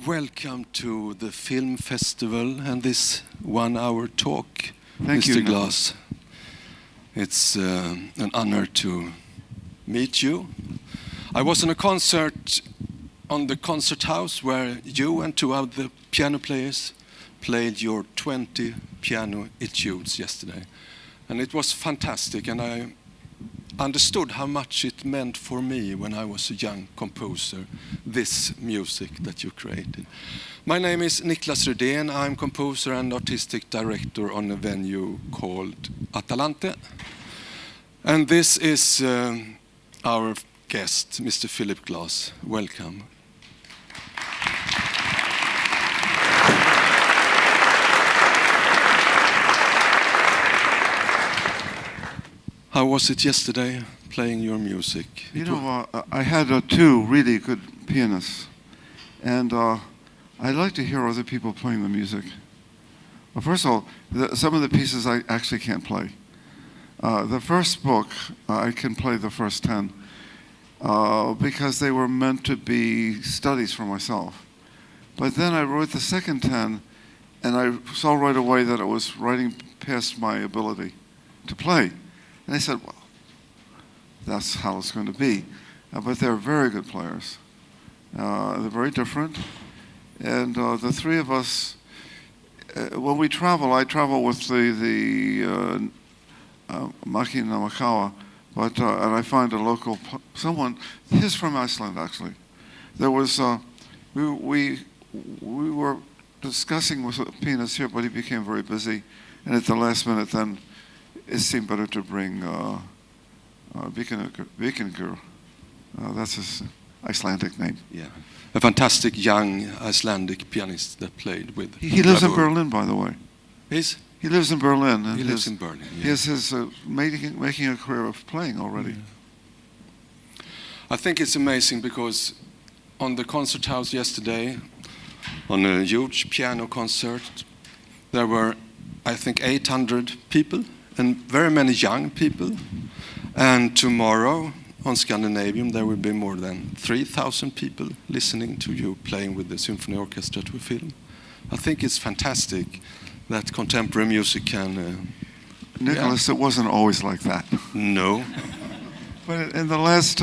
welcome to the film festival and this 1 hour talk, Thank you, Mr. Glass. It's an honor to meet you. I was in a concert on the concert house where you and two other piano players played your 20 piano etudes yesterday. And it was fantastic, and I understood how much it meant for me when I was a young composer, this music that you created. My name is Niklas Rydén. I'm composer and artistic director on a venue called Atalante. And this is our guest, Mr. Philip Glass. Welcome. How was it yesterday, playing your music? You know, I had two really good pianists, and I like to hear other people playing the music. Well, first of all, some of the pieces I actually can't play. The first book, I can play the first 10, because they were meant to be studies for myself. But then I wrote the second 10, and I saw right away that it was writing past my ability to play. And I said, well, that's how it's going to be. But they're very good players. They're very different. And the three of us, when we travel, I travel with the Maki Namakawa, but and I find a local someone. He's from Iceland, actually. There was we were discussing with a pianist here, but he became very busy, and at the last minute, then it seemed better to bring Vikingur. That's his Icelandic name. Yeah, a fantastic young Icelandic pianist that played with. He lives in Berlin, by the way. He lives in Berlin. He lives in Berlin. Yeah. He has his making a career of playing already. Yeah. I think it's amazing because on the concert house yesterday, on a huge piano concert, there were, I think, 800 people and very many young people. And tomorrow on Scandinavium, there will be more than 3,000 people listening to you playing with the symphony orchestra to a film. I think it's fantastic that contemporary music can... Nicholas, it wasn't always like that. No. But in the last,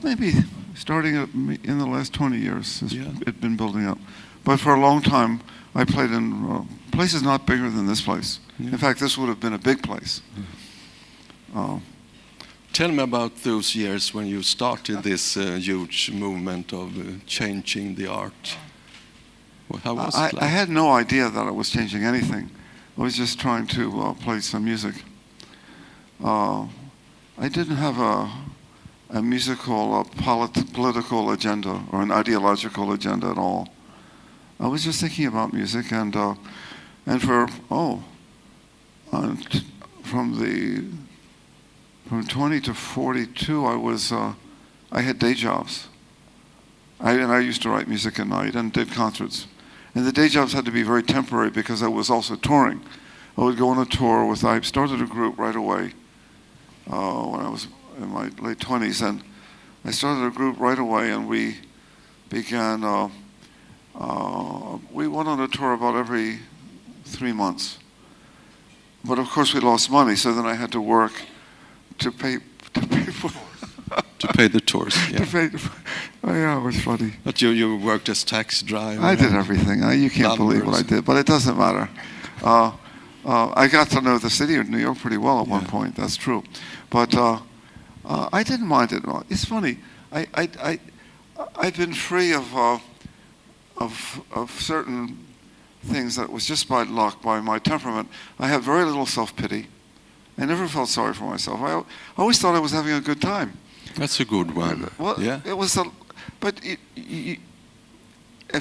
maybe starting in the last 20 years, it's been building up. But for a long time, I played in places not bigger than this place. Yeah. In fact, this would have been a big place. Yeah. Tell me about those years when you started this huge movement of changing the art. Well, how was it like? I had no idea that I was changing anything. I was just trying to play some music. I didn't have a musical, political agenda or an ideological agenda at all. I was just thinking about music, and from 20 to 42, I had day jobs. I used to write music at night and did concerts. And the day jobs had to be very temporary because I was also touring. I would go on a tour I started a group right away when I was in my late 20s, and I started a group right away, and we began, we went on a tour about every 3 months. But of course we lost money, so then I had to work to pay for to pay the tours. Yeah. Oh yeah, it was funny. But you worked as taxi driver. I did everything. You can't believe what I did, but it doesn't matter. I got to know the city of New York pretty well at one point. That's true, but I didn't mind it. It's funny. I've been free of certain things that was just by luck, by my temperament. I have very little self-pity. I never felt sorry for myself. I always thought I was having a good time. That's a good one. Well, yeah. It was but if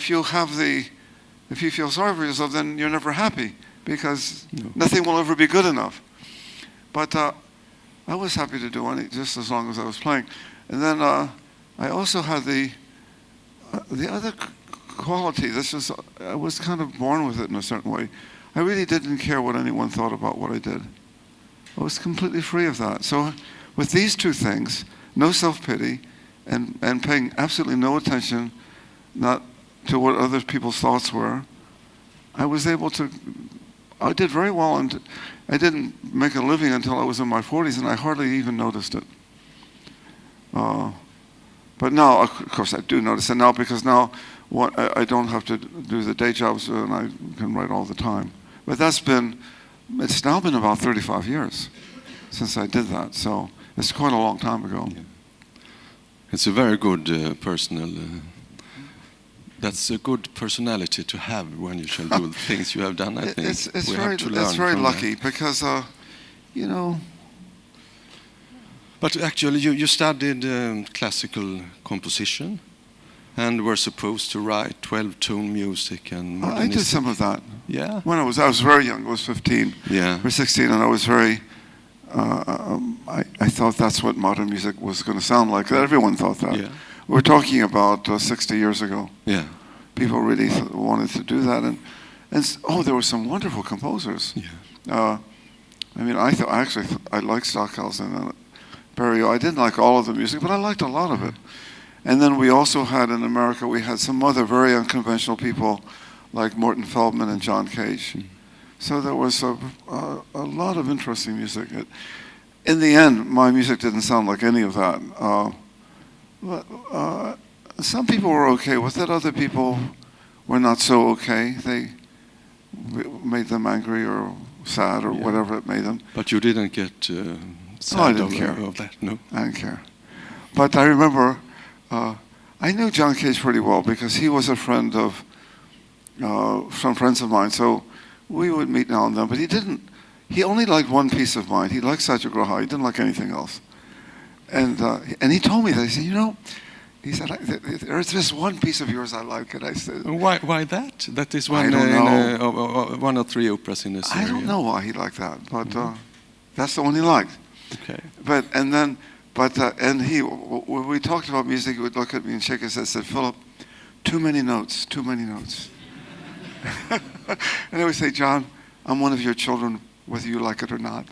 you feel sorry for yourself, then you're never happy because nothing will ever be good enough. But I was happy to do anything just as long as I was playing. And then I also had the other quality. I was kind of born with it in a certain way. I really didn't care what anyone thought about what I did. I was completely free of that. So with these two things, no self-pity and paying absolutely no attention, not to what other people's thoughts were. I did very well, and I didn't make a living until I was in my 40s, and I hardly even noticed it. But now, of course, I do notice it now, because now I don't have to do the day jobs, and I can write all the time. But it's now been about 35 years since I did that, so it's quite a long time ago. Yeah. It's a very good personal... that's a good personality to have when you shall do the things you have done, I think. It's very lucky, because, you know... But actually, you studied classical composition and were supposed to write 12-tone music and modernistic. I did some of that. Yeah. When I was very young. I was 15 or 16, and I was very. I thought that's what modern music was going to sound like. Everyone thought that. Yeah. We're talking about 60 years ago. Yeah. People really wanted to do that, and there were some wonderful composers. Yeah. I mean, I liked Stockhausen and Berio. I didn't like all of the music, but I liked a lot of it. And then we also had in America, we had some other very unconventional people like Morton Feldman and John Cage. So there was a lot of interesting music. In the end, my music didn't sound like any of that. But some people were okay with it. Other people were not so okay. They made them angry or sad or whatever it made them. But you didn't get sad I didn't care. Of that, no? I didn't care. But I remember, I knew John Cage pretty well because he was a friend of some friends of mine. So we would meet now and then. But he only liked one piece of mine. He liked Satyagraha. He didn't like anything else. And he told me that. He said, you know, he said, there's this one piece of yours I like. And I said, why that? That is one, I don't know. One or three operas in this area. I don't know why he liked that, but that's the one he liked. Okay. And when we talked about music, he would look at me and shake his head and said, Philip, too many notes. And I would say, John, I'm one of your children, whether you like it or not.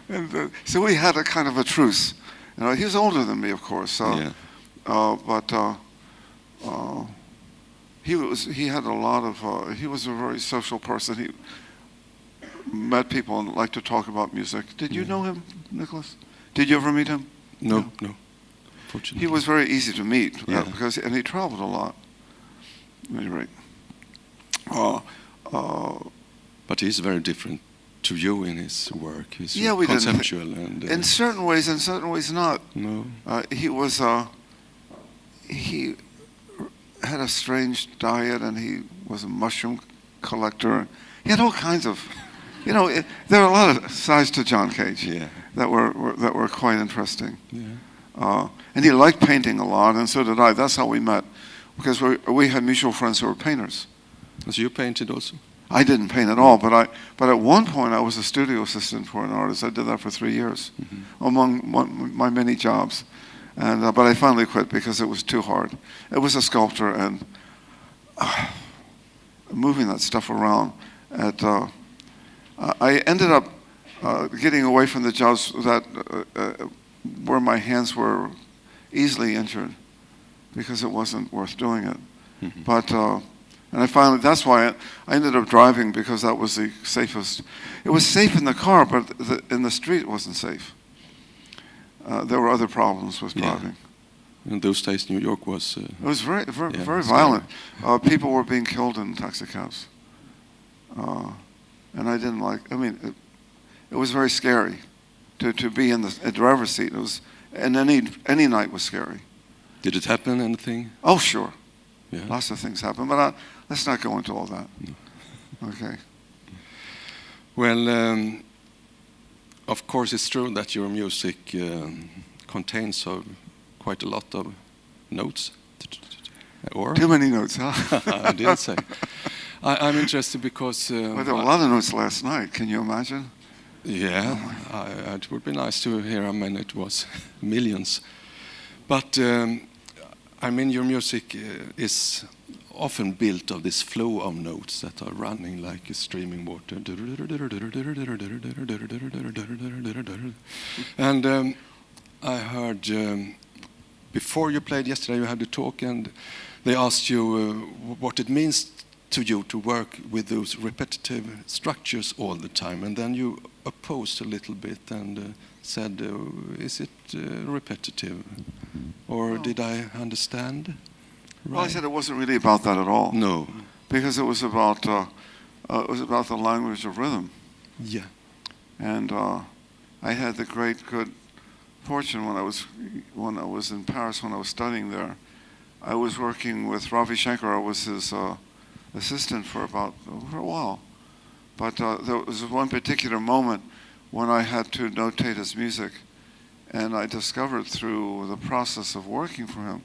And so we had a kind of a truce. You know, he was older than me, of course. But he had a lot of. He was a very social person. He met people and liked to talk about music. Did you know him, Niklas? Did you ever meet him? No. Fortunately. He was very easy to meet and he traveled a lot. At any rate. But he's very different to you in his work. He's we conceptual didn't. In certain ways, not. No. He had a strange diet, and he was a mushroom collector. He had all kinds of, there are a lot of sides to John Cage that were quite interesting. Yeah. And he liked painting a lot, and so did I. That's how we met, because we had mutual friends who were painters. So you painted also? I didn't paint at all, but at one point I was a studio assistant for an artist. I did that for 3 years, among my many jobs. And but I finally quit because it was too hard. It was a sculptor, and moving that stuff around. I ended up getting away from the jobs that where my hands were easily injured, because it wasn't worth doing it. But and that's why I ended up driving, because that was the safest. It was safe in the car, but in the street it wasn't safe. There were other problems with driving. In those days, New York was... it was very violent. People were being killed in taxicabs. And I didn't like... it was very scary to be in the driver's seat. And any night was scary. Did it happen, anything? Oh, sure. Yeah. Lots of things happened, but let's not go into all that. No. Okay. Well, of course, it's true that your music contains quite a lot of notes. Or? Too many notes, huh? I didn't say. I'm interested because... well, there were a lot of notes last night. Can you imagine? Yeah, it would be nice to hear how many it was. Millions. But... your music is often built of this flow of notes that are running like a streaming water. And I heard, before you played yesterday, you had a talk, and they asked you what it means to you to work with those repetitive structures all the time, and then you opposed a little bit and said, is it repetitive? Or did I understand? Right? Well, I said it wasn't really about that at all. No. Because it was about the language of rhythm. Yeah. And I had the good fortune when I was in Paris, when I was studying there. I was working with Ravi Shankar. I was his assistant for a while. But there was one particular moment when I had to notate his music, and I discovered through the process of working for him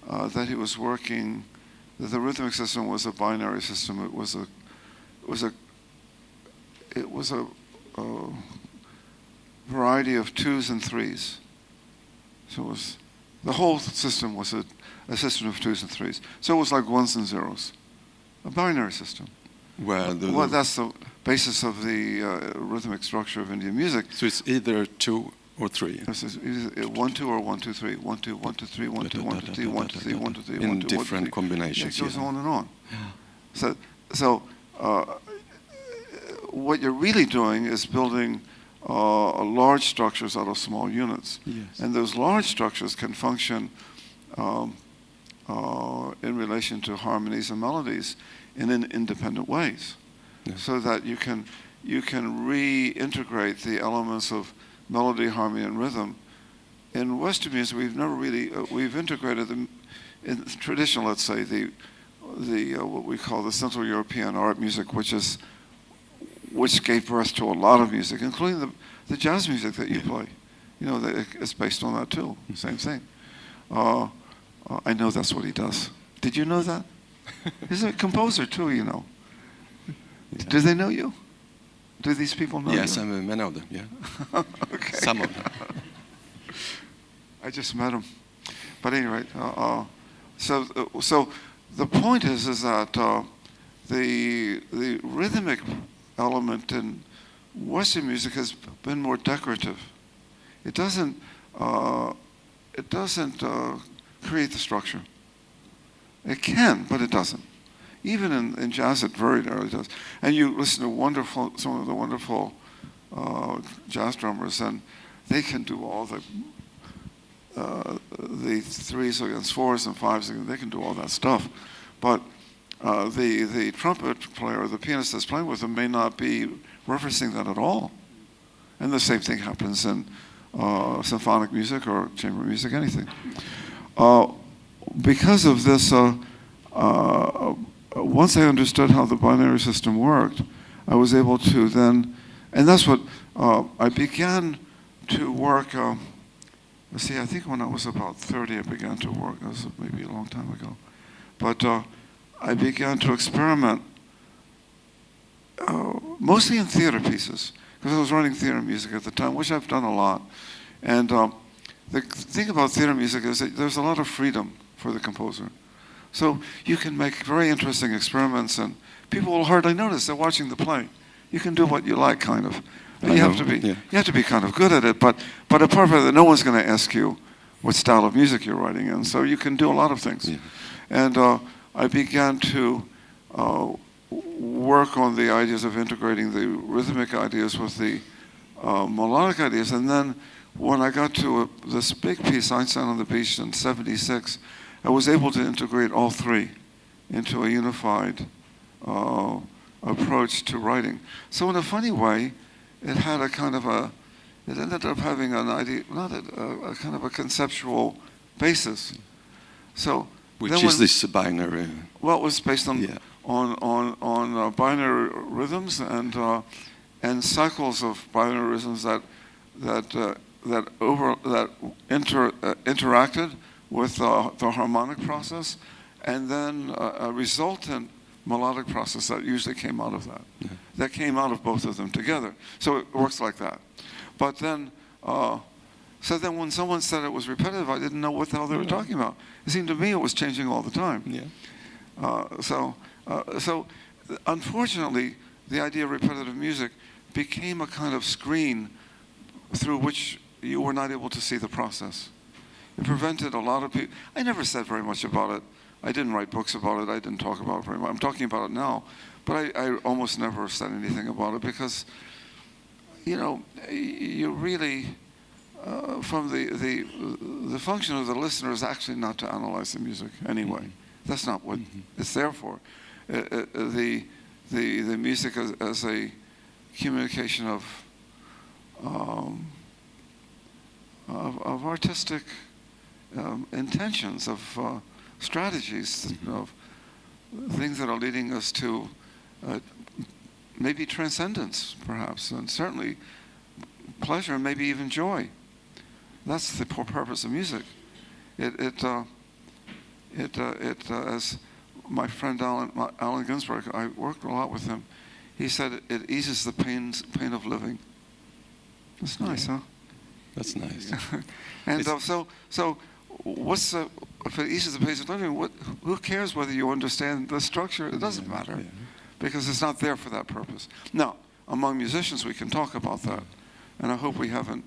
that he was working. That the rhythmic system was a binary system. It was a variety of 2s and 3s. So the whole system was a system of 2s and 3s. So it was like 1s and 0s, a binary system. Well, that's the basis of the rhythmic structure of Indian music. So it's either 2 or 3. It's 1 2 or 1 2 3, 1 2 1 2 3, 1 2 1 2 3, 1 2 3 1 2 3. In different combinations. It goes on and on. Yeah. So what you're really doing is building large structures out of small units. Yes. And those large structures can function in relation to harmonies and melodies in independent ways. Yes. So that you can reintegrate the elements of melody, harmony, and rhythm. In Western music, we've never really we've integrated them in traditional, let's say, the what we call the Central European art music, which gave birth to a lot of music, including the jazz music that you play. You know, it's based on that too. Same thing. I know that's what he does. Did you know that? He's a composer too, you know. Yeah. Do they know you? Do these people know you? Yes, many of them, yeah. Okay. Some of them. I just met him. But anyway, so the point is that the rhythmic element in Western music has been more decorative. It doesn't create the structure. It can, but it doesn't. Even in jazz, it very rarely does. And you listen to some of the wonderful jazz drummers, and they can do all the 3s against 4s and 5s. They can do all that stuff. But the trumpet player or the pianist that's playing with them may not be referencing that at all. And the same thing happens in symphonic music or chamber music, anything. Because of this, once I understood how the binary system worked, I was able to then, and that's what I began to work. I think when I was about 30, I began to work. That was maybe a long time ago. But I began to experiment mostly in theater pieces, because I was writing theater music at the time, which I've done a lot. And the thing about theater music is that there's a lot of freedom for the composer. So you can make very interesting experiments, and people will hardly notice they're watching the play. You can do what you like, kind of. And you have to be kind of good at it. But apart from that, no one's going to ask you what style of music you're writing in. So you can do a lot of things. Yeah. And I began to work on the ideas of integrating the rhythmic ideas with the melodic ideas. And then when I got to this big piece, Einstein on the Beach, in '76, I was able to integrate all three into a unified approach to writing. So in a funny way, it had a kind of it ended up having an idea, not a kind of a conceptual basis. So which is this binary? Well, it was based on binary rhythms and cycles of binary rhythms that interacted with the harmonic process, and then a resultant melodic process that usually came out of that. Yeah. That came out of both of them together. So it works like that. But then, when someone said it was repetitive, I didn't know what the hell they were talking about. It seemed to me it was changing all the time. Yeah. So unfortunately, the idea of repetitive music became a kind of screen through which you were not able to see the process. It prevented a lot of people. I never said very much about it I didn't write books about it. I didn't talk about it very much. I'm talking about it now, but I almost never said anything about it because, you know, you really, from the function of the listener is actually not to analyze the music anyway. Mm-hmm. That's not what it's there for. The music as a communication of artistic intentions, of strategies, of things that are leading us to maybe transcendence, perhaps, and certainly pleasure, and maybe even joy. That's the purpose of music. As my friend Allen Ginsberg, I worked a lot with him. He said it eases the pain of living. That's nice, huh? That's nice. And so what's if it eases the pain of living? Who cares whether you understand the structure? It doesn't matter, because it's not there for that purpose. Now, among musicians, we can talk about that, and I hope we haven't.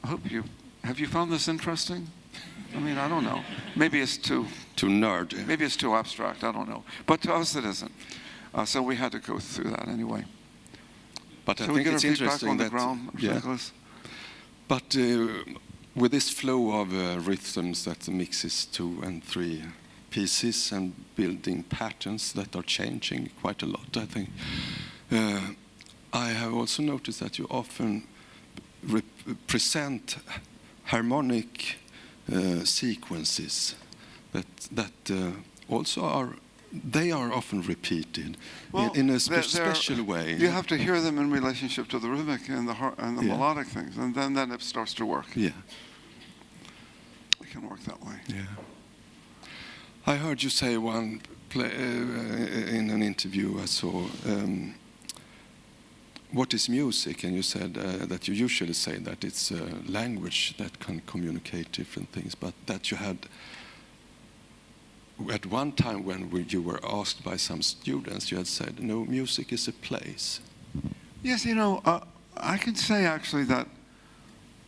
Have you found this interesting? I mean, I don't know. Maybe it's too nerdy. Maybe it's too abstract. I don't know. But to us, it isn't. So we had to go through that anyway. But I think it's interesting on the that ground, Nicholas? But with this flow of rhythms that mixes 2 and 3 pieces and building patterns that are changing quite a lot, I think. I have also noticed that you often present harmonic sequences that also are often repeated in a special way. You have to hear them in relationship to the rhythmic and the melodic things, and then it starts to work. Yeah, it can work that way. Yeah, I heard you say in an interview I saw. What is music? And you said that you usually say that it's a language that can communicate different things, but that you had, at one time when you were asked by some students, you had said, no, music is a place. Yes, you know, I can say actually that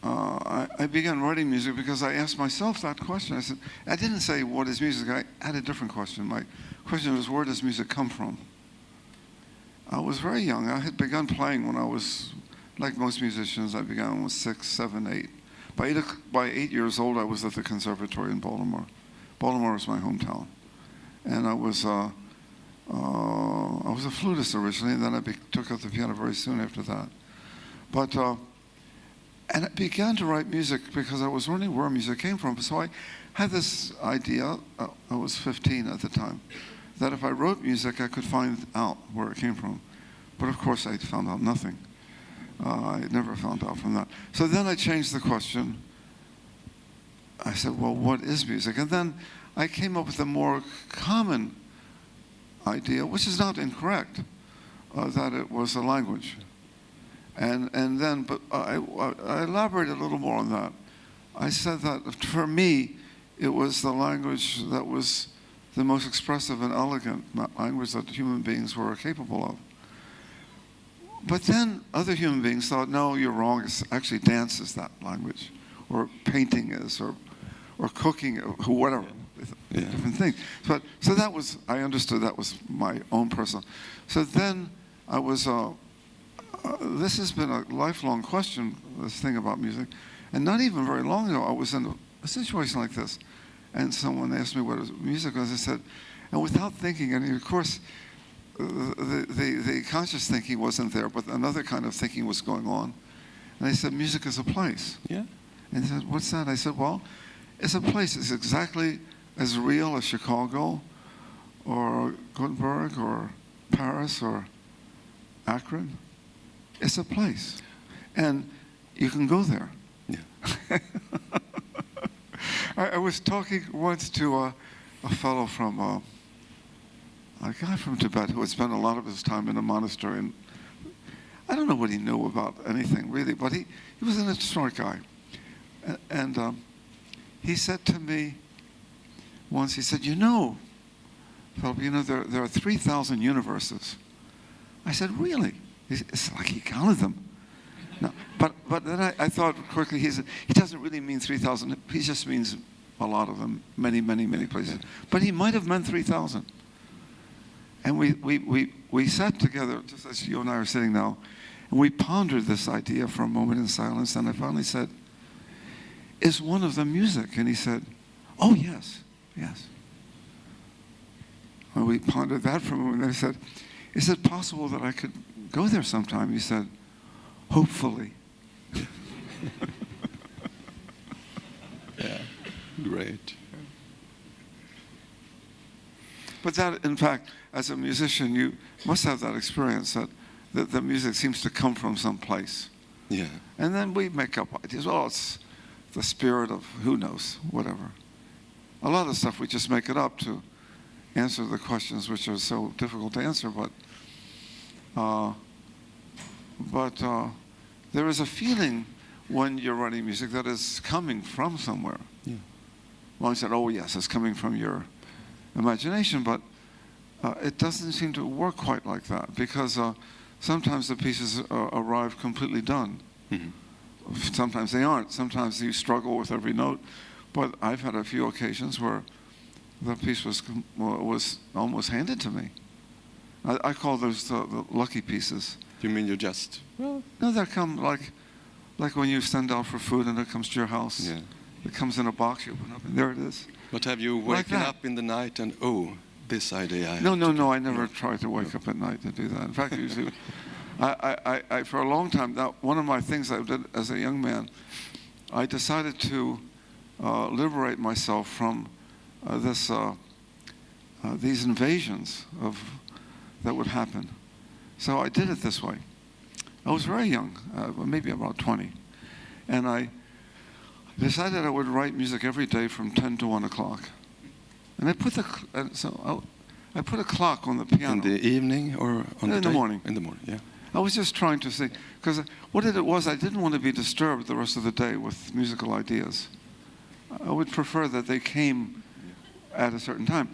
I began writing music because I asked myself that question. I didn't say, what is music? I had a different question. My question was, where does music come from? I was very young. I had begun playing when I was, like most musicians, I began when I was 6, 7, 8. By 8 years old, I was at the conservatory in Baltimore. Baltimore was my hometown. And I was a flutist originally, and then I took up the piano very soon after that. But, and I began to write music because I was wondering where music came from. So I had this idea, I was 15 at the time, that if I wrote music, I could find out where it came from. But of course, I found out nothing. I never found out from that. So then I changed the question. I said, well, what is music? And then I came up with a more common idea, which is not incorrect, that it was a language. But I elaborated a little more on that. I said that for me, it was the language that was the most expressive and elegant language that human beings were capable of. But then other human beings thought, no, you're wrong. It's actually dance is that language, or painting is, or cooking, or whatever, different things. So that was, I understood that was my own personal. So then I was, this has been a lifelong question, this thing about music. And not even very long ago, I was in a situation like this. And someone asked me what music was. I said, and without thinking, and of course, the conscious thinking wasn't there, but another kind of thinking was going on. And I said, music is a place. Yeah. And he said, what's that? I said, well, it's a place. It's exactly as real as Chicago, or Göteborg, or Paris, or Akron. It's a place. And you can go there. Yeah. I was talking once to a fellow from, a guy from Tibet who had spent a lot of his time in a monastery. And I don't know what he knew about anything, really, but he was an smart guy. And he said to me once, he said, you know, Philip, you know, there are 3,000 universes. I said, really? It's like he counted them. No, but then I thought quickly, he doesn't really mean 3,000. He just means a lot of them, many places. But he might have meant 3,000. And we sat together, just as you and I are sitting now, and we pondered this idea for a moment in silence, and I finally said, is one of them music? And he said, oh, yes. And we pondered that for a moment, and I said, is it possible that I could go there sometime? He said, hopefully. Yeah, great. But that, in fact, as a musician, you must have that experience that the music seems to come from some place. Yeah. And then we make up ideas. Well, it's the spirit of who knows, whatever. A lot of stuff we just make it up to answer the questions which are so difficult to answer. But there is a feeling when you're writing music that is coming from somewhere. Yeah. Well, I said, oh yes, it's coming from your imagination, but it doesn't seem to work quite like that, because sometimes the pieces arrive completely done. Mm-hmm. Sometimes they aren't. Sometimes you struggle with every note. But I've had a few occasions where the piece was almost handed to me. I call those the lucky pieces. You mean you just... Well, no, they come like when you send out for food and it comes to your house. Yeah. It comes in a box, you open up, and there it is. But have you waken up in the night and, oh, this idea... No, I never try to wake up at night to do that. In fact, usually, I for a long time, now, one of my things I did as a young man, I decided to liberate myself from these invasions that would happen. So I did it this way. I was very young, maybe about 20, and I decided I would write music every day from 10 to 1 o'clock. And I put I put a clock on the piano. In the evening or on the day? In the morning. In the morning, yeah. I was just trying to see, because what it was, I didn't want to be disturbed the rest of the day with musical ideas. I would prefer that they came at a certain time.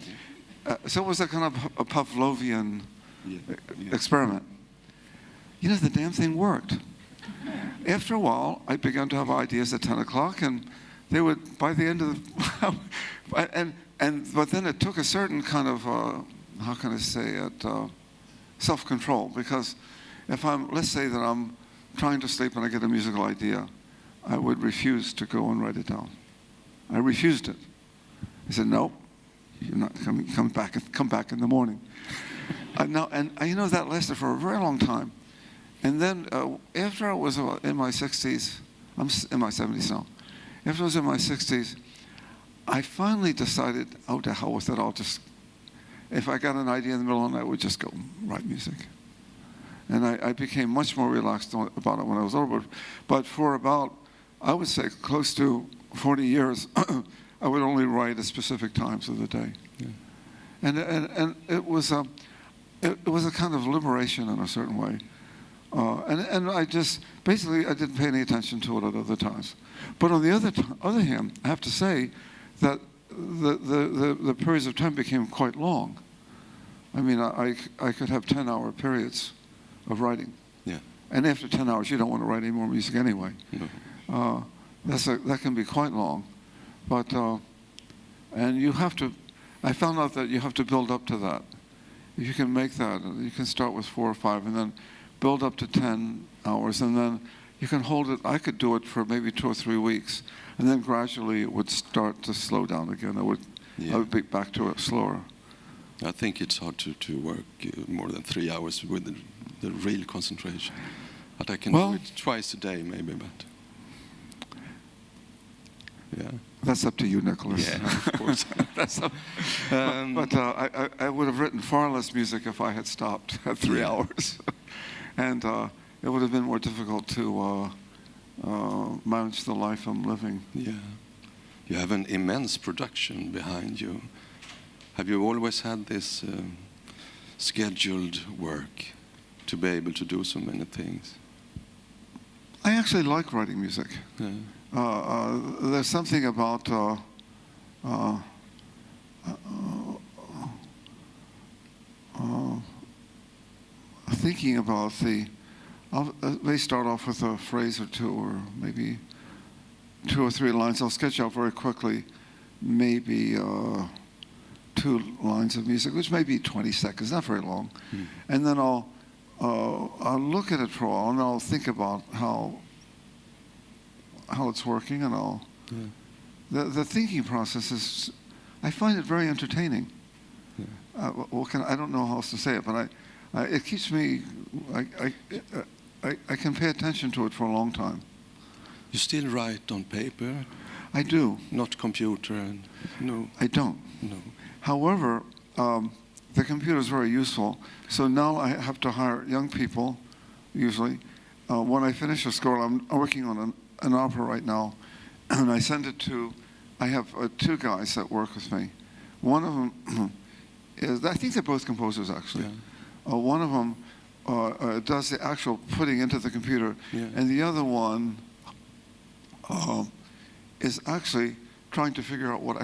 So it was a kind of a Pavlovian experiment. You know, the damn thing worked. After a while, I began to have ideas at 10 o'clock, and they would, by the end of the... but then it took a certain kind of, how can I say it, self-control, because if let's say that I'm trying to sleep and I get a musical idea, I would refuse to go and write it down. I refused it. I said, no, you're not coming, come back in the morning. You know, that lasted for a very long time. And then after I was in my 60s, I'm in my 70s now, after I was in my 60s, I finally decided, oh, to hell with it, if I got an idea in the middle of the night, I would just go write music. And I became much more relaxed about it when I was older. But for about, I would say, close to 40 years, I would only write at specific times of the day. Yeah. And it was a kind of liberation in a certain way. And I just, basically, I didn't pay any attention to it at other times. But on the other hand, I have to say that the periods of time became quite long. I mean, I could have 10-hour periods of writing. Yeah. And after 10 hours, you don't want to write any more music anyway. No. That can be quite long. But, and you have to, I found out that you have to build up to that. If you can make that, you can start with 4 or 5 and then build up to 10 hours, and then you can hold it. I could do it for maybe 2 or 3 weeks, and then gradually it would start to slow down again. I would be back to it slower. I think it's hard to work more than 3 hours with the real concentration. But I can do it twice a day, maybe. But yeah, that's up to you, Niklas. Yeah, of course. But I would have written far less music if I had stopped at 3 hours. And it would have been more difficult to manage the life I'm living. Yeah. You have an immense production behind you. Have you always had this scheduled work to be able to do so many things? I actually like writing music. Yeah. There's something about thinking about they start off with a phrase or two, or maybe 2 or 3 lines. I'll sketch out very quickly maybe 2 lines of music, which may be 20 seconds, not very long. And then I'll look at it for a while, and I'll think about how it's working, and the thinking process is, I find it very entertaining. I don't know how else to say it, but it keeps me, I can pay attention to it for a long time. You still write on paper? I do. Not computer? No. I don't. No. However, the computer is very useful. So now I have to hire young people, usually. When I finish a score, I'm working on an opera right now, and I send it to, I have 2 guys that work with me. One of them is, I think they're both composers actually. Yeah. One of them does the actual putting into the computer, and the other one is actually trying to figure out what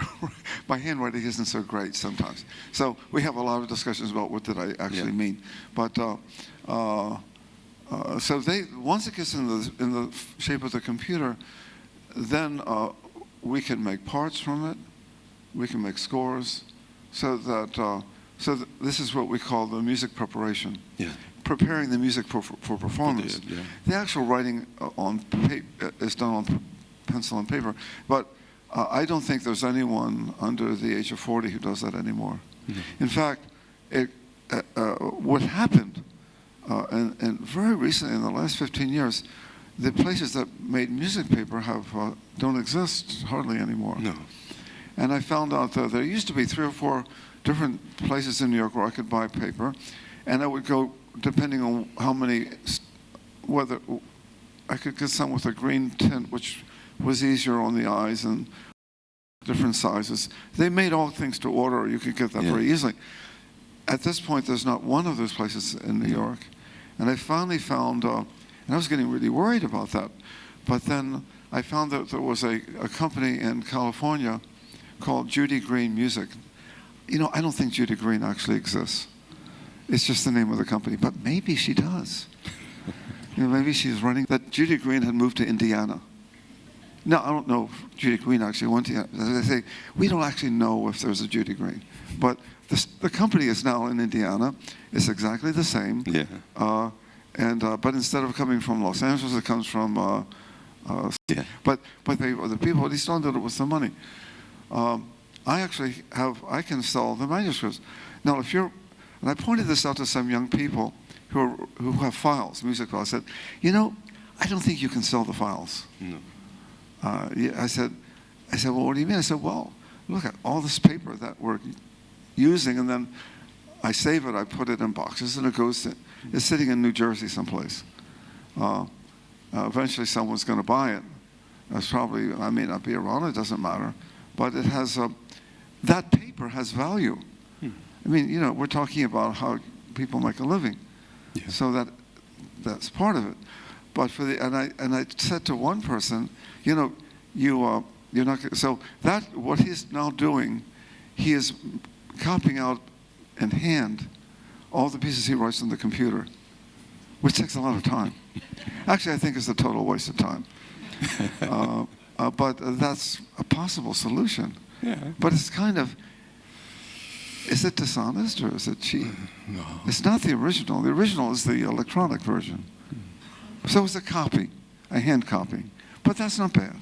my handwriting isn't so great sometimes. So we have a lot of discussions about what did I actually mean. But so once it gets in the shape of the computer, then we can make parts from it. We can make scores, so that this is what we call the music preparation. Yeah. Preparing the music for performance. The actual writing on paper is done on pencil and paper, but I don't think there's anyone under the age of 40 who does that anymore. In fact, what happened, and very recently, in the last 15 years, the places that made music paper don't exist hardly anymore. No. And I found out that there used to be 3 or 4 different places in New York where I could buy paper, and I would go, depending on how many, whether I could get some with a green tint, which was easier on the eyes, and different sizes. They made all things to order. You could get that very easily. At this point, there's not one of those places in New York. And I finally found, and I was getting really worried about that, but then I found that there was a company in California called Judy Green Music. You know, I don't think Judy Green actually exists. It's just the name of the company, but maybe she does. You know, maybe she's running. That Judy Green had moved to Indiana. No, I don't know if Judy Green actually went to, as they say, we don't actually know if there's a Judy Green. But the company is now in Indiana. It's exactly the same. Yeah. But instead of coming from Los Angeles, it comes from, But the people, at least don't do it with some money. I can sell the manuscripts. Now, and I pointed this out to some young people who have files, music files. I said, you know, I don't think you can sell the files. No. I said, well, what do you mean? I said, well, look at all this paper that we're using, and then I save it, I put it in boxes, and it's sitting in New Jersey someplace. Eventually someone's going to buy it. That's probably, I may not be around, it doesn't matter. But it has, that paper has value. I mean, you know, we're talking about how people make a living. Yeah. So that's part of it. But and I said to one person, you know, you're not, so what he's now doing, he is copying out in hand all the pieces he writes on the computer, which takes a lot of time. Actually, I think it's a total waste of time. But that's a possible solution. Yeah. But it's kind of, is it dishonest or is it cheap? No. It's not the original. The original is the electronic version. So it's a copy, a hand copy. But that's not bad.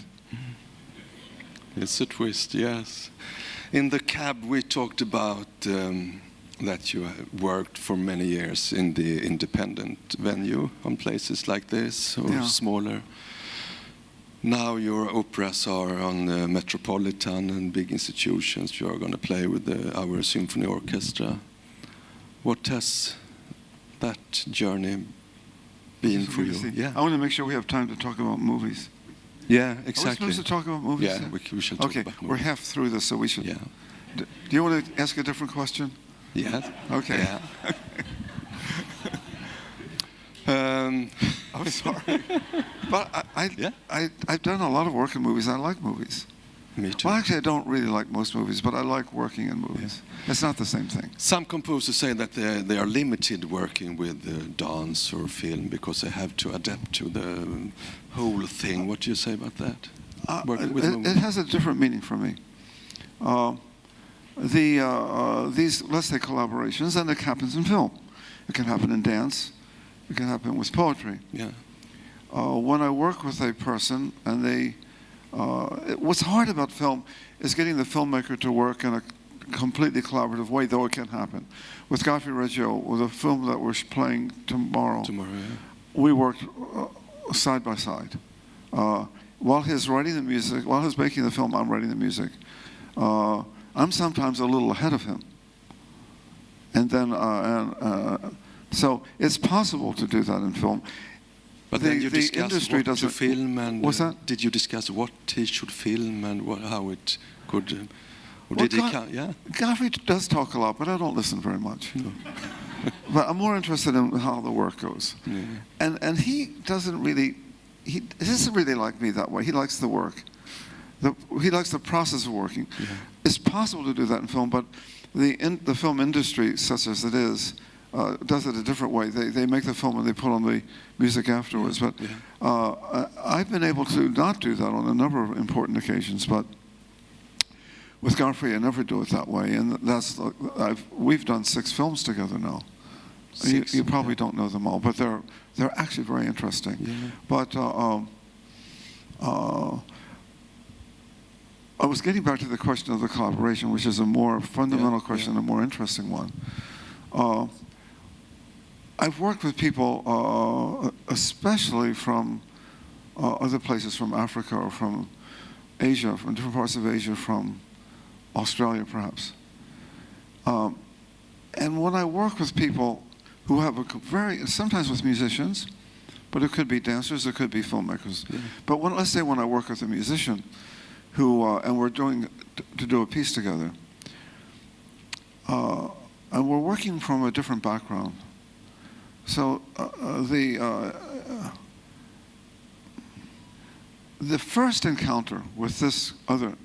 It's a twist, yes. In the cab, we talked about that you worked for many years in the independent venue on places like this or smaller. Now your operas are on the Metropolitan and big institutions. You are going to play with our symphony orchestra. What has that journey been for you? Yeah. I want to make sure we have time to talk about movies. Yeah, exactly. Are we supposed to talk about movies? Yeah, we should talk about movies. Okay, we're half through this, so we should. Yeah. Do you want to ask a different question? Yeah. Okay. Yeah. I'm sorry. But I've done a lot of work in movies. I like movies. Me too. Well, actually, I don't really like most movies, but I like working in movies. Yeah. It's not the same thing. Some composers say that they are limited working with dance or film because they have to adapt to the whole thing. What do you say about that? It has a different meaning for me. These, let's say, collaborations, and it happens in film. It can happen in dance. It can happen with poetry. Yeah. When I work with a person, and what's hard about film is getting the filmmaker to work in a completely collaborative way, though it can happen. With Godfrey Reggio, with a film that we're playing tomorrow, Yeah. we worked side by side. While he's writing the music, while he's making the film, I'm writing the music. I'm sometimes a little ahead of him. And then, so it's possible to do that in film. But then you discuss industry what to doesn't film, and what's that? Did you discuss what he should film and how it could? Or Well, did he come? Yeah. Godfrey does talk a lot, but I don't listen very much. No. But I'm more interested in how the work goes. Yeah. And he doesn't really, he isn't really like me that way. He likes the work. He likes the process of working. Yeah. It's possible to do that in film, but the film industry, such as it is, does it a different way. They make the film and they put on the music afterwards. But I've been able to not do that on a number of important occasions, but with Godfrey, I never do it that way. And we've done 6 films together now. You probably don't know them all, but they're actually very interesting. Yeah. But I was getting back to the question of the collaboration, which is a more fundamental question, a more interesting one. I've worked with people, especially from other places, from Africa or from Asia, from different parts of Asia, from Australia perhaps. And when I work with people who have sometimes with musicians, but it could be dancers, it could be filmmakers. Yeah. But let's say when I work with a musician who, and we're to do a piece together, and we're working from a different background. So the first encounter with this other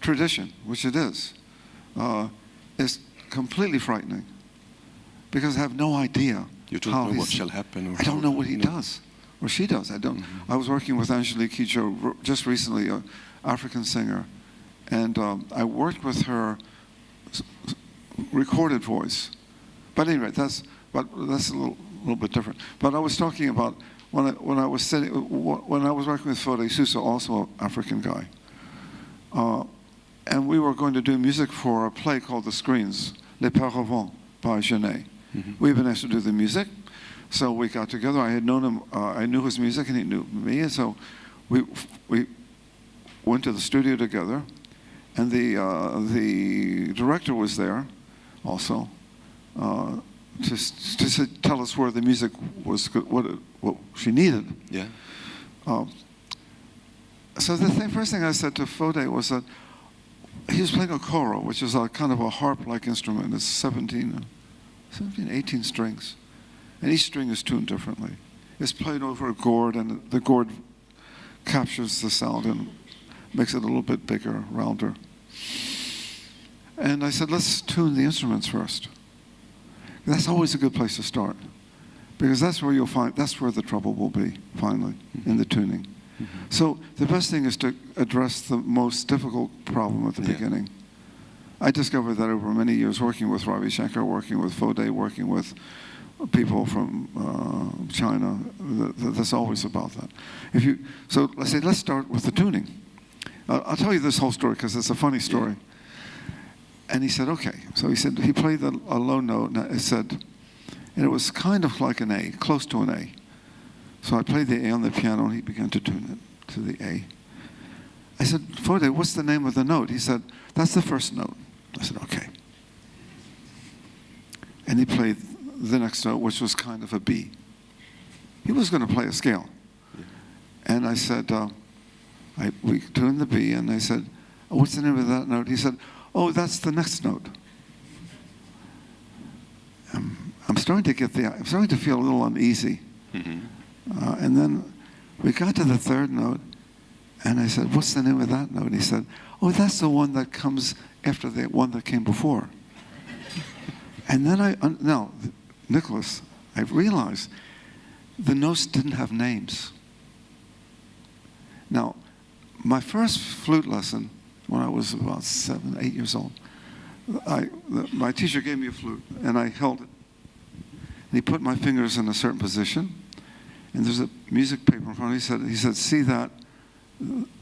tradition, which it is completely frightening, because I have no idea. You don't know what shall happen. Or I don't know what he does, or she does. I don't. Mm-hmm. I was working with Angelique Kidjo just recently, an African singer, and I worked with her recorded voice. But anyway, that's a little bit different. But I was talking about when I was working with Flute Sousa, also an African guy. And we were going to do music for a play called The Screens, Les Paravents by Genet. Mm-hmm. We've been asked to do the music, so we got together. I had known him, I knew his music, and he knew me, and so we went to the studio together, and the director was there also to tell us where the music was, what she needed. Yeah. So the first thing I said to Flute was that he was playing a coro, which is a kind of a harp-like instrument. It's 17, 18 strings. And each string is tuned differently. It's played over a gourd, and the gourd captures the sound and makes it a little bit bigger, rounder. And I said, let's tune the instruments first. That's always a good place to start, because that's where the trouble will be, finally, in the tuning. Mm-hmm. So the best thing is to address the most difficult problem at the beginning. I discovered that over many years working with Ravi Shankar, working with Flute, working with people from China, that's always about that. So let's start with the tuning. I'll tell you this whole story because it's a funny story. Yeah. And he said, okay. So he played a low note, and it was kind of like an A, close to an A. So I played the A on the piano, and he began to tune it to the A. I said, Flute, what's the name of the note? He said, that's the first note. I said, okay. And he played the next note, which was kind of a B. He was going to play a scale. Yeah. And I said, we tuned the B, and I said, oh, what's the name of that note? He said, oh, that's the next note. I'm starting to feel a little uneasy. Mm-hmm. And then we got to the third note, and I said, what's the name of that note? He said, oh, that's the one that comes after the one that came before. And then now, Niklas, I realized the notes didn't have names. Now, my first flute lesson, when I was about 7, 8 years old. My teacher gave me a flute, and I held it. And he put my fingers in a certain position, and there's a music paper in front of me. He said, see that?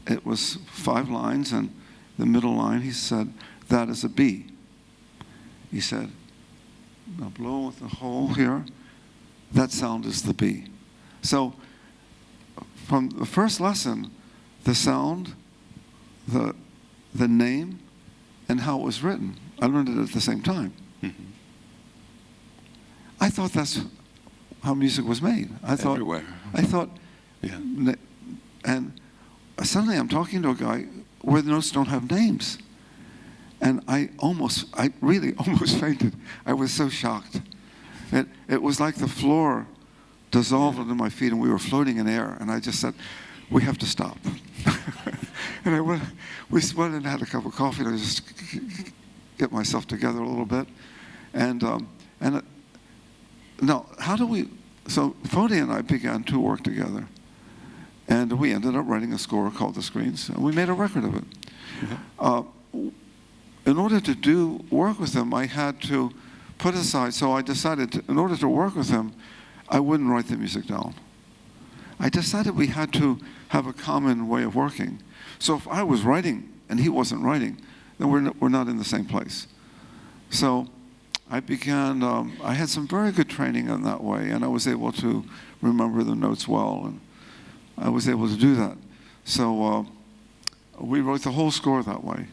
It was 5 lines, and the middle line, he said, that is a B. He said, now blow with the hole here. That sound is the B. So from the first lesson, the sound, the name, and how it was written, I learned it at the same time. Mm-hmm. I thought that's how music was made. Everywhere. I thought, yeah. And suddenly I'm talking to a guy where the notes don't have names. And I really almost fainted. I was so shocked. It was like the floor dissolved under my feet and we were floating in air. And I just said, we have to stop. And we went and had a cup of coffee to just get myself together a little bit. Now, so Fode and I began to work together. And we ended up writing a score called The Screens, and we made a record of it. Mm-hmm. In order to work with him, I had to put aside, so I decided, in order to work with him, I wouldn't write the music down. I decided we had to have a common way of working. So if I was writing and he wasn't writing, then we're not in the same place. So I began, I had some very good training in that way, and I was able to remember the notes well, and I was able to do that. So we wrote the whole score that way.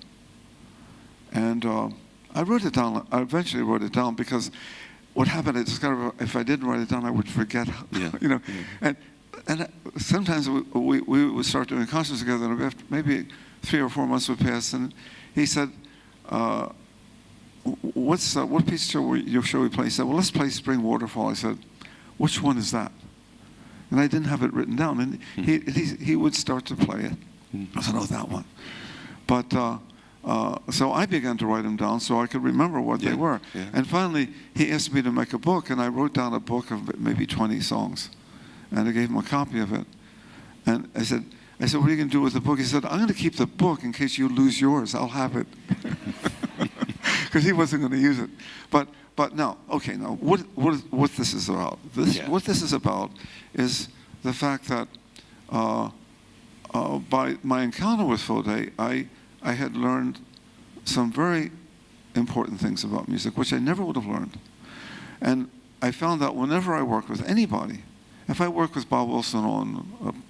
And I wrote it down. I eventually wrote it down because what happened, I discovered if I didn't write it down, I would forget. Yeah. You know, yeah. And sometimes we would start doing concerts together, and after maybe 3 or 4 months would pass, and he said, what piece shall we play? He said, well, let's play Spring Waterfall. I said, which one is that? And I didn't have it written down, and he would start to play it. I said, oh, that one. But so I began to write them down so I could remember what they were. Yeah. And finally, he asked me to make a book, and I wrote down a book of maybe 20 songs. And I gave him a copy of it. And I said, what are you going to do with the book? He said, I'm going to keep the book in case you lose yours. I'll have it. Because he wasn't going to use it. But now, okay, now, what this is about? What this is about is the fact that by my encounter with Fode, I had learned some very important things about music, which I never would have learned. And I found that whenever I work with anybody, if I work with Bob Wilson on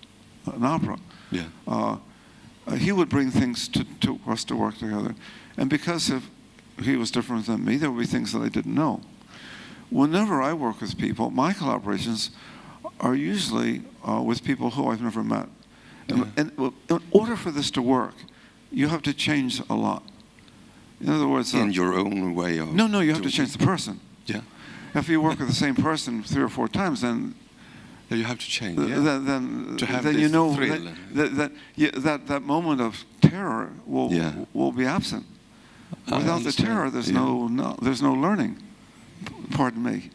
an opera, he would bring things to us to work together. And because he was different than me, there would be things that I didn't know. Whenever I work with people, my collaborations are usually with people who I've never met. And in order for this to work, you have to change a lot. In other words... in your own way of... No, you have to change the person. Yeah. If you work with the same person 3 or 4 times, then... you have to change, Then to have then this you know thrill. that moment of terror will be absent. Without the terror, there's no learning. Pardon me.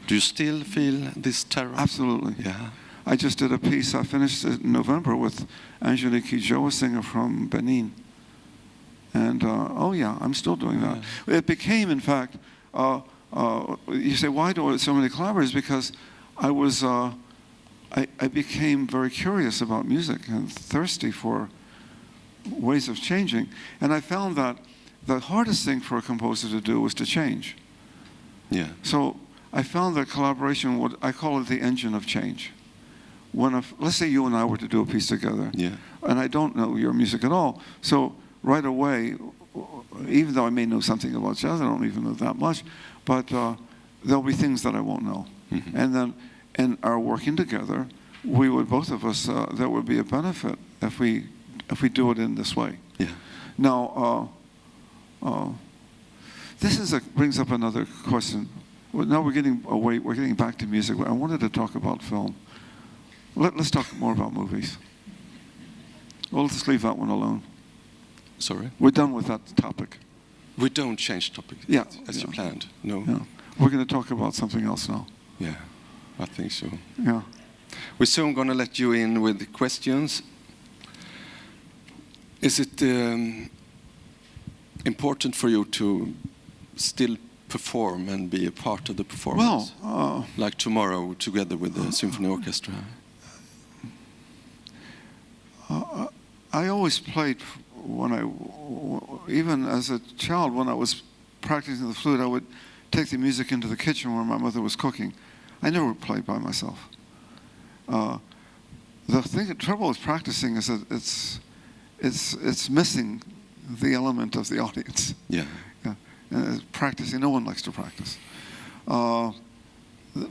Do you still feel this terror? Absolutely. Yeah. I just did a piece, I finished it in November with Angelique Kidjo, a singer from Benin. And, I'm still doing that. It became, in fact, you say, why do I have so many collaborators? Because I became very curious about music and thirsty for ways of changing. And I found that the hardest thing for a composer to do was to change. Yeah. So I found that collaboration, I call it the engine of change. Let's say you and I were to do a piece together, and I don't know your music at all, so right away, even though I may know something about jazz, I don't even know that much, but there'll be things that I won't know. Mm-hmm. And then in our working together, we would, both of us, there would be a benefit if we do it in this way. Yeah. Now, this brings up another question. Well, now we're getting back to music. I wanted to talk about film. Let's talk more about movies. Well, let's leave that one alone. Sorry? We're done with that topic. We don't change topic as you planned. No. Yeah. We're going to talk about something else now. Yeah, I think so. Yeah. We're soon going to let you in with the questions. Is it important for you to still perform and be a part of the performance? Well, like tomorrow, together with the symphony orchestra. I always played even as a child, when I was practicing the flute, I would take the music into the kitchen where my mother was cooking. I never played by myself. The trouble with practicing is that it's missing the element of the audience. Yeah. Practicing, no one likes to practice.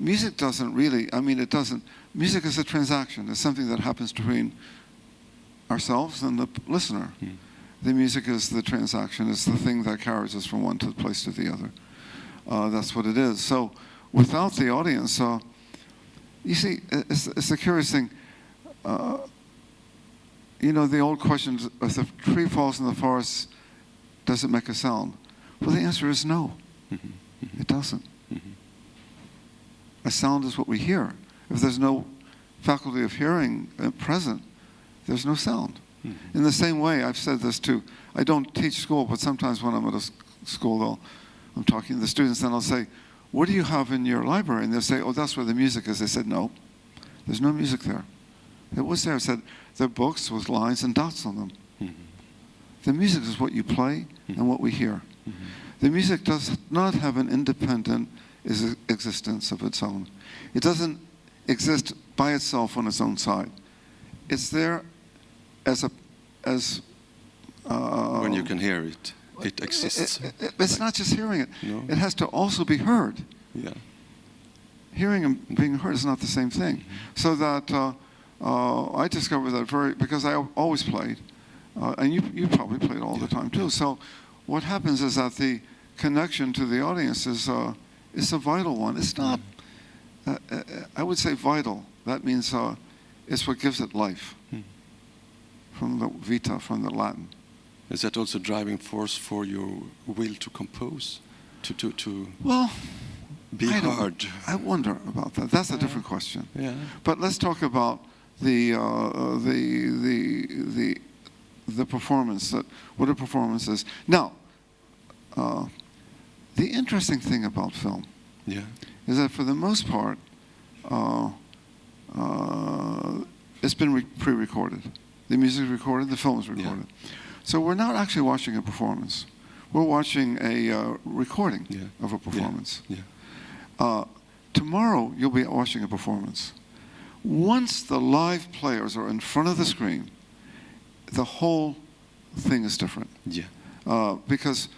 Music doesn't really, it doesn't, music is a transaction. It's something that happens between ourselves and the listener. Mm. The music is the transaction. It's the thing that carries us from one place to the other. That's what it is. So without the audience, you see, it's a curious thing. The old question, if the tree falls in the forest, does it make a sound? Well, the answer is no. Mm-hmm. It doesn't. Mm-hmm. A sound is what we hear. If there's no faculty of hearing present, there's no sound. Mm-hmm. In the same way, I've said this too. I don't teach school, but sometimes when I'm at a school, I'm talking to the students, and I'll say, what do you have in your library? And they'll say, oh, that's where the music is. They said, no, there's no music there. It was there. I said, they're books with lines and dots on them. Mm-hmm. The music is what you play and what we hear. Mm-hmm. The music does not have an independent existence of its own. It doesn't exist by itself on its own side. It's there as when you can hear it, it exists. It's not just hearing it. No. It has to also be heard. Yeah. Hearing and being heard is not the same thing. Mm-hmm. So that I discovered that because I always played, and you probably played all the time too. So what happens is that the connection to the audience is a vital one. It's not, I would say vital. That means it's what gives it life. From the vita, from the Latin. Is that also driving force for your will to compose, to well, be heard? I wonder about that. That's a different question. Yeah. But let's talk about the performance. What a performance is. Now, the interesting thing about film, is that for the most part, it's been pre-recorded. The music is recorded, the film is recorded. Yeah. So we're not actually watching a performance. We're watching a recording of a performance. Yeah. Tomorrow, you'll be watching a performance. Once the live players are in front of the screen, the whole thing is different. Yeah. Because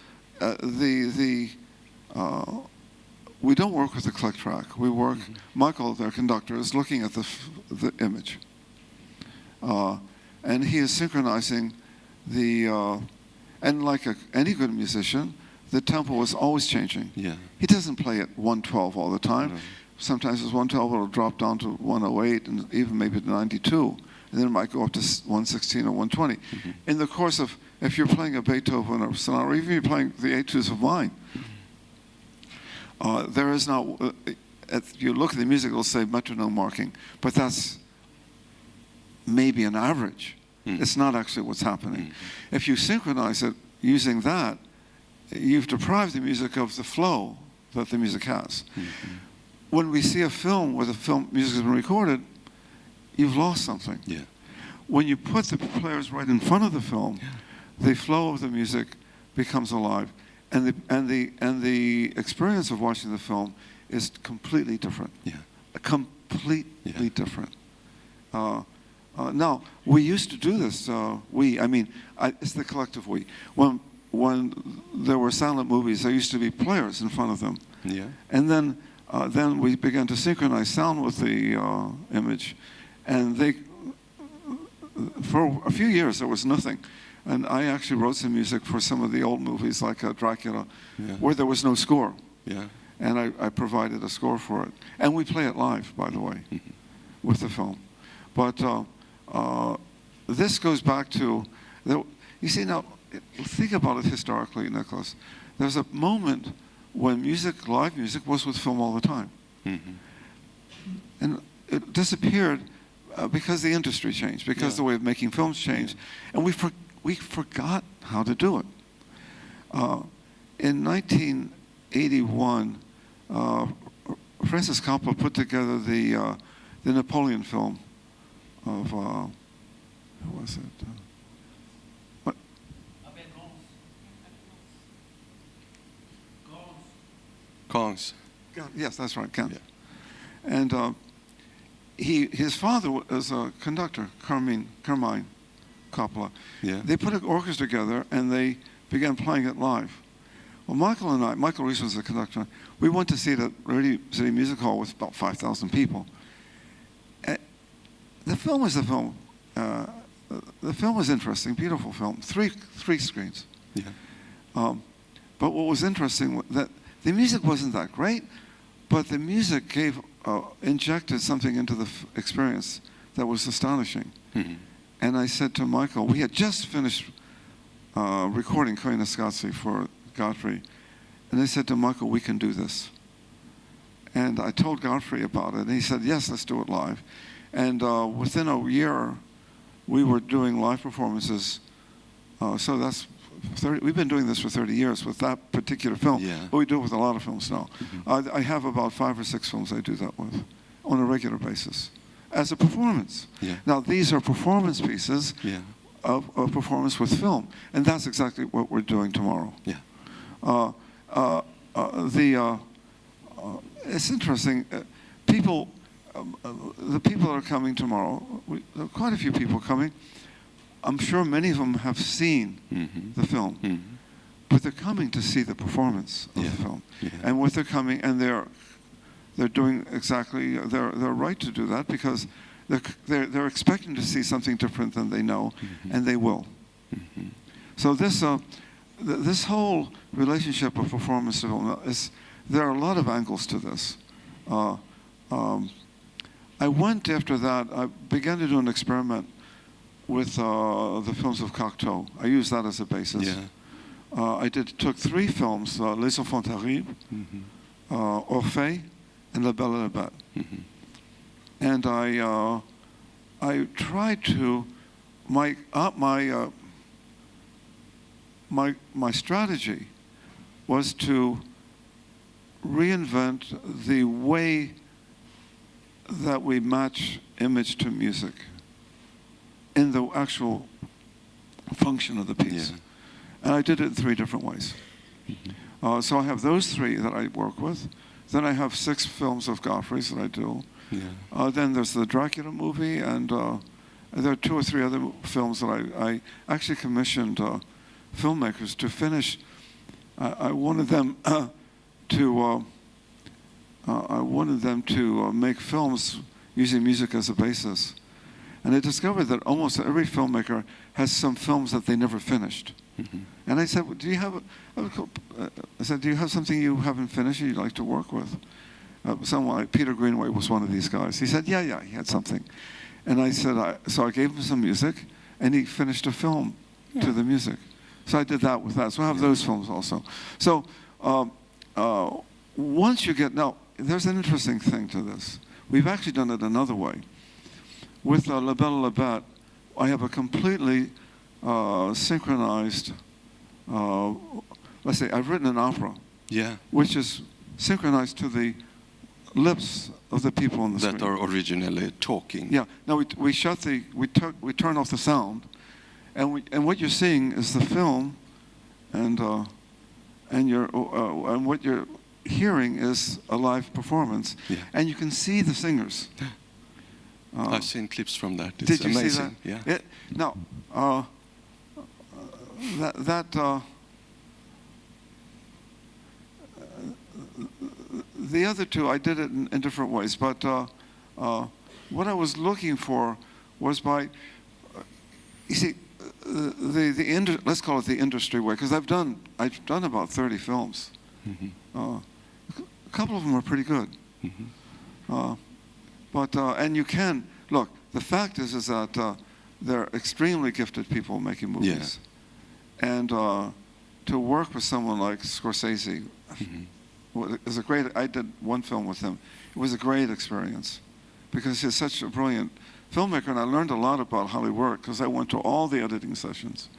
we don't work with the click track. We work, Michael, their conductor, is looking at the image. And he is synchronizing and like any good musician, the tempo is always changing. Yeah. He doesn't play at 112 all the time. No. Sometimes it's 112, it'll drop down to 108 and even maybe to 92. And then it might go up to 116 or 120. Mm-hmm. In the course of, if you're playing a Beethoven or sonata, or even you're playing the etudes of mine, there is not, if you look at the music, it'll say metronome marking, but that's maybe an average. It's not actually what's happening. If you synchronize it using that, you've deprived the music of the flow that the music has. When we see a film where the film music has been recorded, you've lost something. Yeah. When you put the players right in front of the film, the flow of the music becomes alive, and the experience of watching the film is completely different. Yeah. Completely different. Now, we used to do this. It's the collective we. When there were silent movies, there used to be players in front of them. Yeah. And then we began to synchronize sound with the image, and for a few years there was nothing. And I actually wrote some music for some of the old movies, like Dracula, where there was no score. Yeah. And I provided a score for it. And we play it live, by the way, with the film. But this goes back to, you see now, think about it historically, Niklas. There's a moment when live music was with film all the time. Mm-hmm. And it disappeared because the industry changed, because the way of making films changed. And we we forgot how to do it. In 1981, Francis Coppola put together the Napoleon film of, who was it? What? Kongs. Yes, that's right, Kent. Yeah. And his father was a conductor, Carmine Coppola. Yeah. They put an orchestra together and they began playing it live. Well, Michael Reese was the conductor. We went to see it at Radio City Music Hall with about 5,000 people. The film was the film. The film was interesting, beautiful film. Three screens. Yeah. But what was interesting that the music wasn't that great, but the music injected something into the experience that was astonishing. Mm-hmm. And I said to Michael, we had just finished recording Koyaanisquatsi for Godfrey, and I said to Michael, we can do this. And I told Godfrey about it, and he said, yes, let's do it live. And within a year, we were doing live performances. So that's 30. We've been doing this for 30 years with that particular film. Yeah. But we do it with a lot of films now. Mm-hmm. I have about 5 or 6 films I do that with on a regular basis as a performance. Yeah. Now, these are performance pieces Yeah. of performance with film. And that's exactly what we're doing tomorrow. Yeah. It's interesting. The people that are coming tomorrow, there are quite a few people coming. I'm sure many of them have seen Mm-hmm. the film, Mm-hmm. but they're coming to see the performance of Yeah. the film. Yeah. And what they're coming, and they're doing exactly, they're right to do that because they're expecting to see something different than they know, Mm-hmm. and they will. Mm-hmm. So this whole relationship of performance to film there are a lot of angles to this. I went after that. I began to do an experiment with the films of Cocteau. I used that as a basis. Yeah. I took 3 films: Les Enfants Terribles, Mm-hmm. Orphée, and La Belle et la Bête. Mm-hmm. And I tried to my strategy was to reinvent the way that we match image to music in the actual function of the piece. Yeah. And I did it in 3 different ways. Mm-hmm. So I have those 3 that I work with. Then I have 6 films of Godfrey's that I do. Yeah. Then there's the Dracula movie, and there are 2 or 3 other films that I actually commissioned filmmakers to finish. I wanted them to make films using music as a basis. And I discovered that almost every filmmaker has some films that they never finished. Mm-hmm. And I said, well, do you have something you haven't finished you'd like to work with? Someone like Peter Greenaway was one of these guys. He said, yeah, he had something. And I said, so I gave him some music, and he finished a film to the music. So I did that with that. So I have those films also. So once you get, now, there's an interesting thing to this. We've actually done it another way. With La Belle et la Bête, I have a completely synchronized, let's say, I've written an opera, which is synchronized to the lips of the people on the screen. That are originally talking. Yeah. Now we turn off the sound, and what you're seeing is the film, and what you're hearing is a live performance, and you can see the singers. I've seen clips from that. It's did you amazing. see that? Yeah. Now, the other 2, I did it in different ways, but what I was looking for was you see, let's call it the industry way, because I've done about 30 films. Mm-hmm. A couple of them are pretty good. Mm-hmm. But and you can look. The fact is that they're extremely gifted people making movies, and to work with someone like Scorsese is a great. I did one film with him. It was a great experience because he's such a brilliant filmmaker, and I learned a lot about how they work because I went to all the editing sessions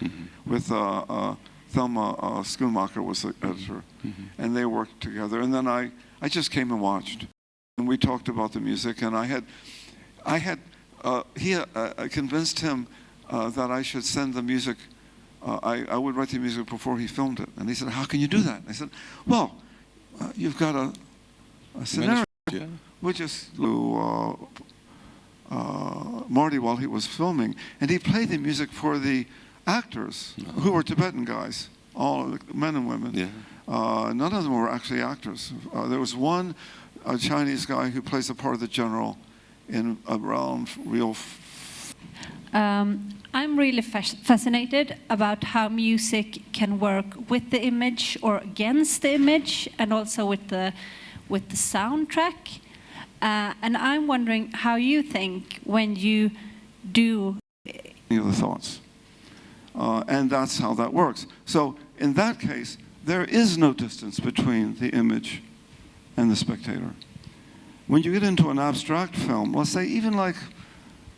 with Thelma Schoonmaker was the editor, and they worked together. And then I just came and watched, and we talked about the music. And I convinced him that I should send the music. I would write the music before he filmed it, and he said, "How can you do that?" And I said, "Well, you've got a scenario." Yeah. We just flew Marty while he was filming, and he played the music for the actors who were Tibetan guys, all men and women. Yeah. None of them were actually actors. There was one Chinese guy who plays the part of the general in around real. I'm really fascinated about how music can work with the image or against the image, and also with the soundtrack. And I'm wondering how you think when you do The thoughts. And that's how that works. So in that case, there is no distance between the image and the spectator. When you get into an abstract film, let's say even like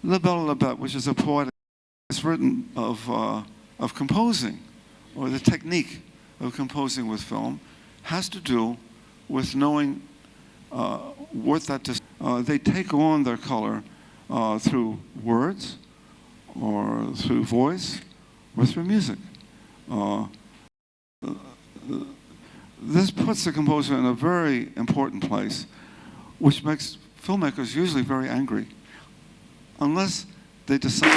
La Belle La Bête, which is a poetic, it's written of composing, or the technique of composing with film, has to do with knowing what that they take on their color through words, or through voice, or through music. This puts the composer in a very important place, which makes filmmakers usually very angry, unless they decide.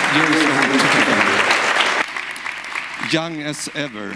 Young as ever.